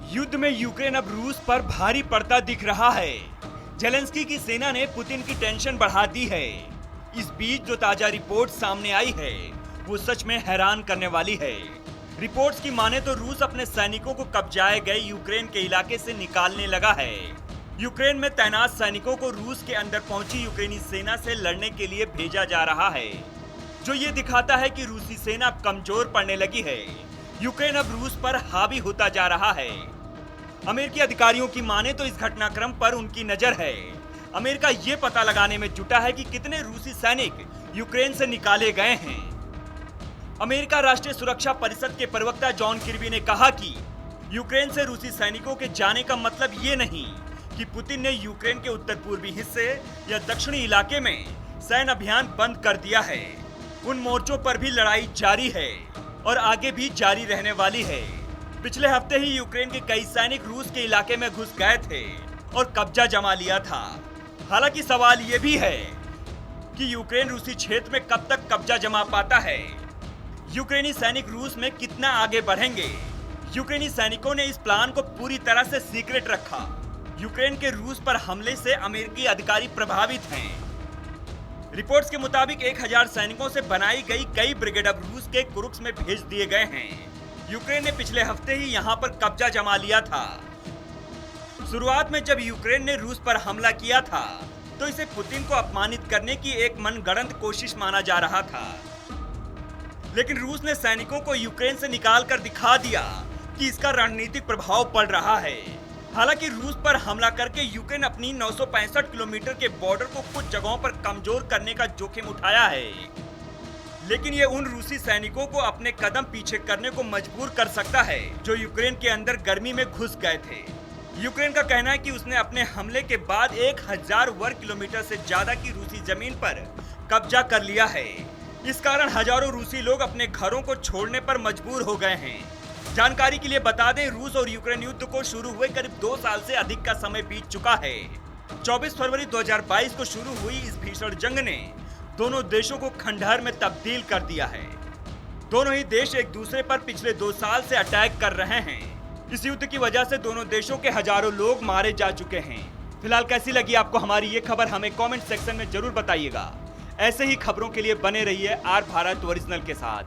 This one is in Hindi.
युद्ध में यूक्रेन अब रूस पर भारी पड़ता दिख रहा है। जेलेंस्की की सेना ने पुतिन की टेंशन बढ़ा दी है। इस बीच जो ताजा रिपोर्ट सामने आई है वो सच में हैरान करने वाली है। रिपोर्ट्स की माने तो रूस अपने सैनिकों को कब्जाए गए यूक्रेन के इलाके से निकालने लगा है। यूक्रेन में तैनात सैनिकों को रूस के अंदर पहुंची यूक्रेनी सेना से लड़ने के लिए भेजा जा रहा है, जो ये दिखाता है कि रूसी सेना अब कमजोर पड़ने लगी है। यूक्रेन अब रूस पर हावी होता जा रहा है। अमेरिकी अधिकारियों की माने तो इस घटनाक्रम पर उनकी नजर है। अमेरिका ये पता लगाने में जुटा है कि कितने रूसी सैनिक यूक्रेन से निकाले गए हैं। अमेरिका राष्ट्रीय सुरक्षा परिषद के प्रवक्ता जॉन किर्बी ने कहा कि यूक्रेन से रूसी सैनिकों के जाने का मतलब ये नहीं कि पुतिन ने यूक्रेन के उत्तर पूर्वी हिस्से या दक्षिणी इलाके में सैन्य अभियान बंद कर दिया है। उन मोर्चों पर भी लड़ाई जारी है और आगे भी जारी रहने वाली है। पिछले हफ्ते ही यूक्रेन के कई सैनिक रूस के इलाके में घुस गए थे और कब्जा जमा लिया था। हालांकि सवाल ये भी है कि यूक्रेन रूसी क्षेत्र में कब तक कब्जा जमा पाता है। यूक्रेनी सैनिक रूस में कितना आगे बढ़ेंगे। यूक्रेनी सैनिकों ने इस प्लान को पूरी तरह से सीक्रेट रखा। यूक्रेन के रूस पर हमले से अमेरिकी अधिकारी प्रभावित हैं। रिपोर्ट्स के मुताबिक 1000 सैनिकों से बनाई गई कई ब्रिगेड अब रूस के कुर्स्क में भेज दिए गए हैं। यूक्रेन ने पिछले हफ्ते ही यहां पर कब्जा जमा लिया था। शुरुआत में जब यूक्रेन ने रूस पर हमला किया था तो इसे पुतिन को अपमानित करने की एक मनगढ़ंत कोशिश माना जा रहा था, लेकिन रूस ने सैनिकों को यूक्रेन से निकालकर दिखा दिया कि इसका रणनीतिक प्रभाव पड़ रहा है। हालांकि रूस पर हमला करके यूक्रेन अपनी 965 किलोमीटर के बॉर्डर को कुछ जगहों पर कमजोर करने का जोखिम उठाया है, लेकिन ये उन रूसी सैनिकों को अपने कदम पीछे करने को मजबूर कर सकता है जो यूक्रेन के अंदर गर्मी में घुस गए थे। यूक्रेन का कहना है कि उसने अपने हमले के बाद 1000 वर्ग किलोमीटर से ज्यादा की रूसी जमीन पर कब्जा कर लिया है। इस कारण हजारों रूसी लोग अपने घरों को छोड़ने पर मजबूर हो गए हैं। जानकारी के लिए बता दें, रूस और यूक्रेन युद्ध को शुरू हुए करीब 2 साल से अधिक का समय बीत चुका है। 24 फरवरी 2022 को शुरू हुई इस भीषण जंग ने दोनों देशों को खंडहर में तब्दील कर दिया है। दोनों ही देश एक दूसरे पर पिछले 2 साल से अटैक कर रहे हैं। इस युद्ध की वजह से दोनों देशों के हजारों लोग मारे जा चुके हैं। फिलहाल कैसी लगी आपको हमारी ये खबर, हमें कमेंट सेक्शन में जरूर बताइएगा। ऐसे ही खबरों के लिए बने रहिए आर भारत ओरिजिनल के साथ।